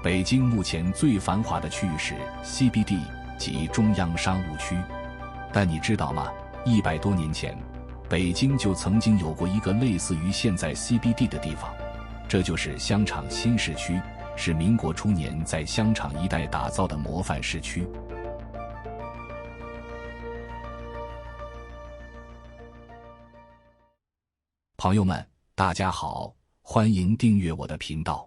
北京目前最繁华的区域是 CBD 及中央商务区。但你知道吗？100多年前，北京就曾经有过一个类似于现在 CBD 的地方，这就是香场新市区，是民国初年在香场一带打造的模范市区。朋友们，大家好，欢迎订阅我的频道。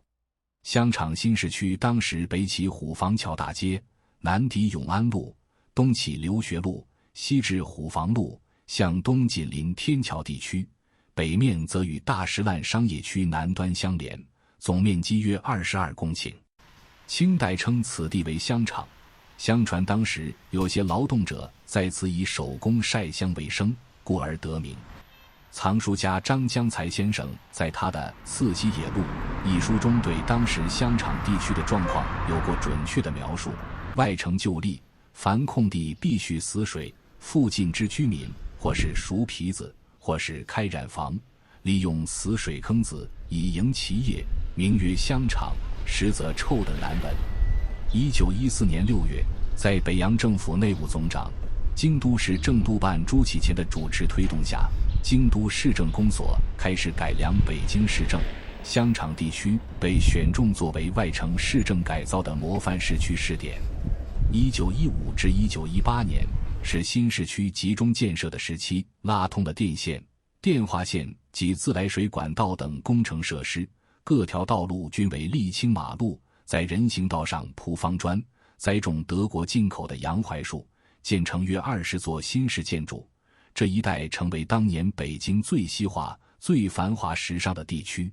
香场新市区当时北起虎坊桥大街，南抵永安路，东起留学路，西至虎坊路，向东紧邻天桥地区，北面则与大石烂商业区南端相连，总面积约22公顷。清代称此地为香场，相传当时有些劳动者在此以手工晒香为生，故而得名。藏书家张江才先生在他的《四溪野路》一书中对当时香场地区的状况有过准确的描述：外城旧立，凡空地必须死水，附近之居民或是熟皮子，或是开染房，利用死水坑子以营其业，名曰香场，实则臭得难闻。1914年6月，在北洋政府内务总长、京都市政督办朱启潜的主持推动下，京都市政公所开始改良北京市政，香场地区被选中作为外城市政改造的模范市区试点。1915至1918年是新市区集中建设的时期，拉通了电线、电话线及自来水管道等工程设施，各条道路均为沥青马路，在人行道上铺方砖，栽种德国进口的洋槐树，建成约20座新式建筑。这一带成为当年北京最西化、最繁华时尚的地区。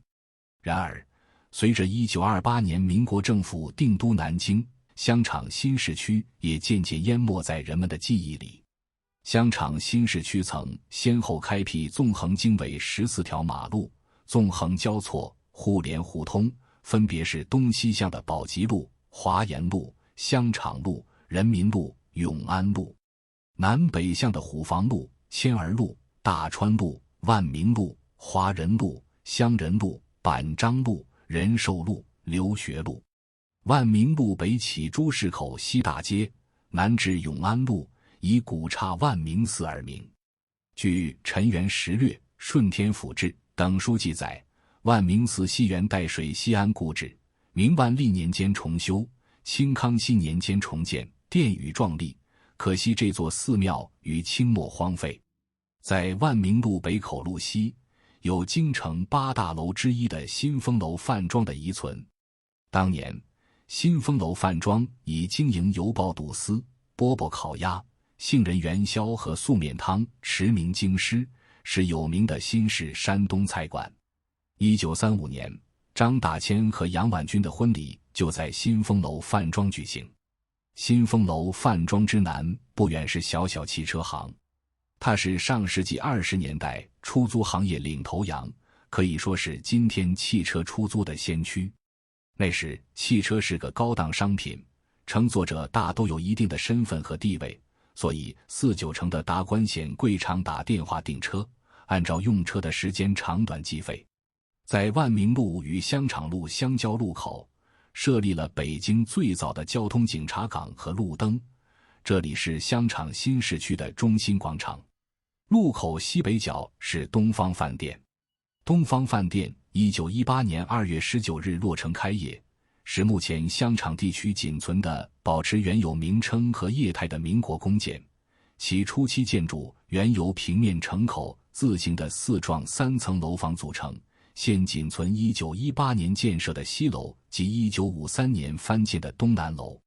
然而，随着1928年民国政府定都南京，香场新市区也渐渐淹没在人们的记忆里。香场新市区曾先后开辟纵横经纬14条马路，纵横交错，互联互通，分别是东西向的宝吉路、华严路、香场路、人民路、永安路；南北向的虎坊路、千儿路、大川路、万民路、华人路、乡人路、板樟路、仁寿路、留学路。万民路北起朱市口西大街，南至永安路，以古刹万民寺而名。据陈元实略、顺天府志等书记载，万民寺西元代水西安故址，明万历年间重修，清康熙年间重建，殿宇壮丽。可惜这座寺庙于清末荒废。在万民路北口路西，有京城8大楼之一的新丰楼饭庄的遗存。当年，新丰楼饭庄以经营油爆肚丝、饽饽烤鸭、杏仁元宵和素面汤驰名京师，是有名的新式山东菜馆。1935年，张大千和杨婉君的婚礼就在新丰楼饭庄举行。新丰楼饭庄之南不远是小小汽车行，它是上世纪20年代出租行业领头羊，可以说是今天汽车出租的先驱。那时汽车是个高档商品，乘坐者大都有一定的身份和地位，所以4-9成的达官显贵常打电话订车，按照用车的时间长短计费。在万民路与香场路相交路口，设立了北京最早的交通警察岗和路灯，这里是香场新市区的中心广场。路口西北角是东方饭店。东方饭店1918年2月19日落成开业，是目前香场地区仅存的保持原有名称和业态的民国公建。其初期建筑原由平面城口字形的4幢3层楼房组成，现仅存1918年建设的西楼及1953年翻建的东南楼。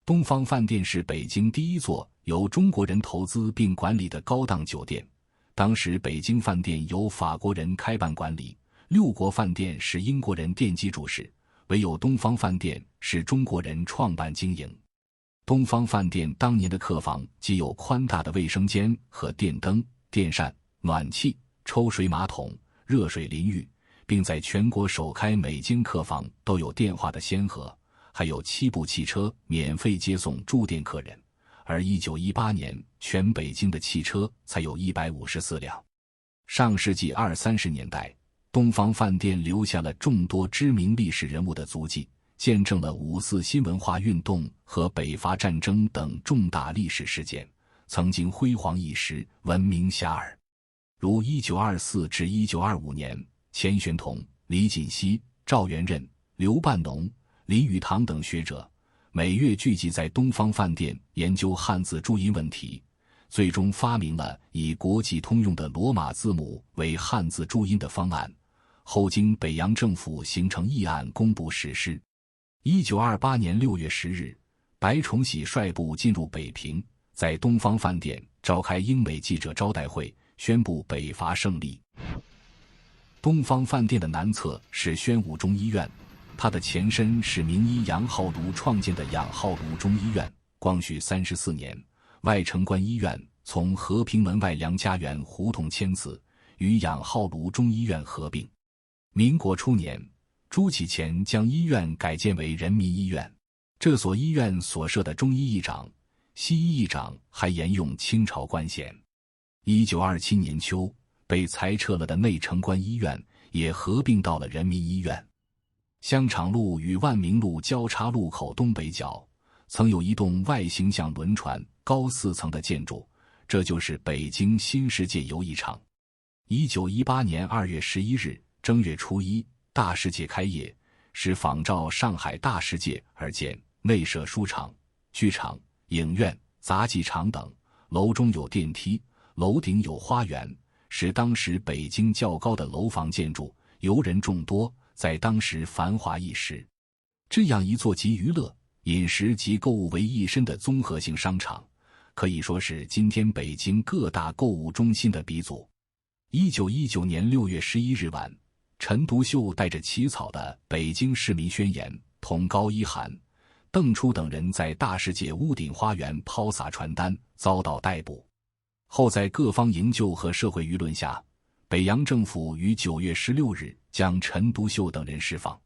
东方饭店是北京第一座由中国人投资并管理的高档酒店，当时北京饭店由法国人开办管理，6国饭店是英国人奠基主事，唯有东方饭店是中国人创办经营。东方饭店当年的客房既有宽大的卫生间和电灯、电扇、暖气、抽水马桶、热水淋浴，并在全国首开每间客房都有电话的先河，还有7部汽车免费接送住店客人，而1918年全北京的汽车才有154辆。上世纪20-30年代，东方饭店留下了众多知名历史人物的足迹，见证了五四新文化运动和北伐战争等重大历史事件，曾经辉煌一时，闻名遐迩。如1924至1925年，钱玄同、李锦熙、赵元任、刘半农、李语堂等学者每月聚集在东方饭店研究汉字注音问题，最终发明了以国际通用的罗马字母为汉字注音的方案，后经北洋政府形成议案公布实施。1928年6月10日，白崇禧率部进入北平，在东方饭店召开英美记者招待会，宣布北伐胜利。东方饭店的南侧是宣武中医院，它的前身是名医杨浩庐创建的养浩庐中医院。光绪34年，外城关医院从和平门外梁家园胡同迁祠，与养浩庐中医院合并。民国初年，朱启潜将医院改建为人民医院。这所医院所设的中医一长、西医一长还沿用清朝官衔。1927年秋，被裁撤了的内城关医院也合并到了人民医院。香场路与万明路交叉路口东北角曾有一栋外形像轮船、高4层的建筑，这就是北京新世界游艺场。1918年2月11日正月初一，大世界开业，是仿照上海大世界而建，内设书场、剧场、影院、杂技场等，楼中有电梯，楼顶有花园，是当时北京较高的楼房建筑，游人众多，在当时繁华一时。这样一座集娱乐、饮食及购物为一身的综合性商场，可以说是今天北京各大购物中心的鼻祖。1919年6月11日晚，陈独秀带着起草的《北京市民宣言》同高一涵、邓初等人在大世界屋顶花园抛洒传单，遭到逮捕。后在各方营救和社会舆论下，北洋政府于9月16日将陈独秀等人释放。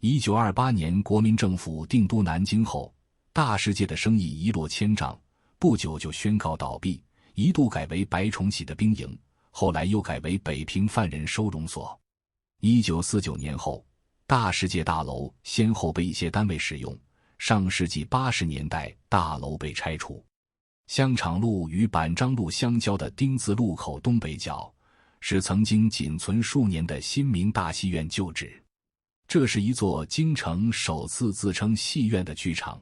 1928年国民政府定都南京后，大世界的生意一落千丈，不久就宣告倒闭，一度改为白崇禧的兵营，后来又改为北平犯人收容所。1949年后，大世界大楼先后被一些单位使用，上世纪80年代大楼被拆除。香场路与板樟路相交的丁字路口东北角，是曾经仅存数年的新民大戏院旧址。这是一座京城首次自称戏院的剧场，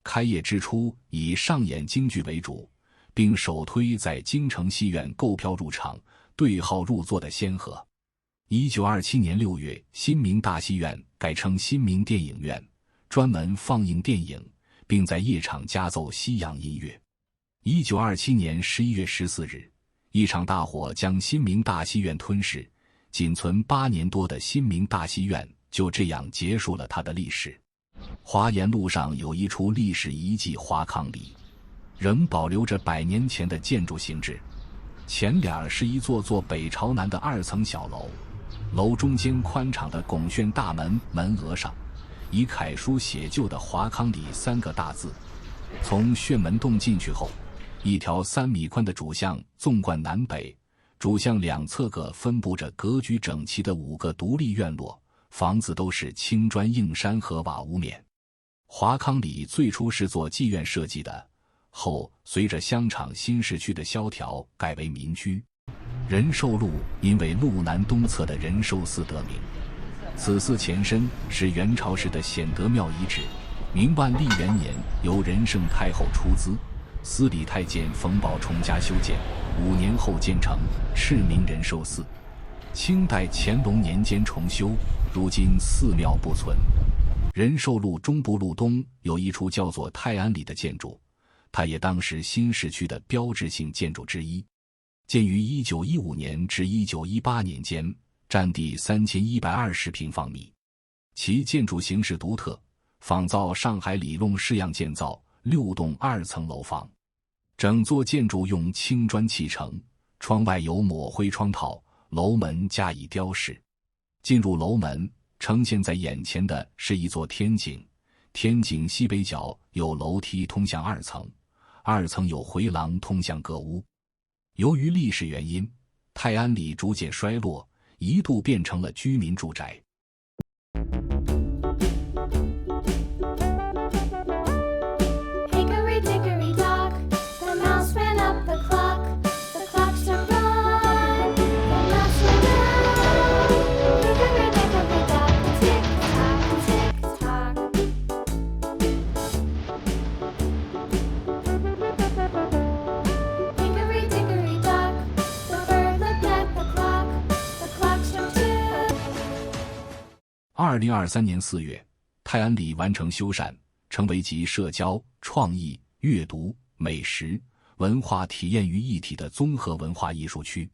开业之初以上演京剧为主，并首推在京城戏院购票入场、对号入座的先河。1927年6月，新民大戏院改称新民电影院，专门放映电影，并在夜场加奏西洋音乐。1927年11月14日，一场大火将新民大戏院吞噬，仅存8年多的新民大戏院就这样结束了它的历史。华严路上有一处历史遗迹华康里，仍保留着100年前的建筑形制。前脸是一座座北朝南的2层小楼，楼中间宽敞的拱券大门门额上，以楷书写就的华康里3个大字。从旋门洞进去后，一条3米宽的主巷纵贯南北，主巷两侧各分布着格局整齐的5个独立院落，房子都是青砖硬山和瓦屋面。华康里最初是做妓院设计的，后随着香场新市区的萧条改为民居。仁寿路因为路南东侧的仁寿寺得名，此寺前身是元朝时的显德庙遗址，明万历元年由仁圣太后出资，司礼太监冯保崇家修建，5年后建成，敕名仁寿寺。清代乾隆年间重修，如今寺庙不存。仁寿路中部路东有一处叫做泰安里的建筑，它也当时新市区的标志性建筑之一。建于1915年至1918年间，占地3120平方米。其建筑形式独特，仿造上海里弄式样建造，6栋2层楼房。整座建筑用青砖砌成，窗外有抹灰窗套，楼门加以雕饰。进入楼门，呈现在眼前的是一座天井，天井西北角有楼梯通向2层，2层有回廊通向各屋。由于历史原因，泰安里逐渐衰落，一度变成了居民住宅。2023年4月，泰安里完成修缮，成为集社交、创意、阅读、美食、文化体验于一体的综合文化艺术区。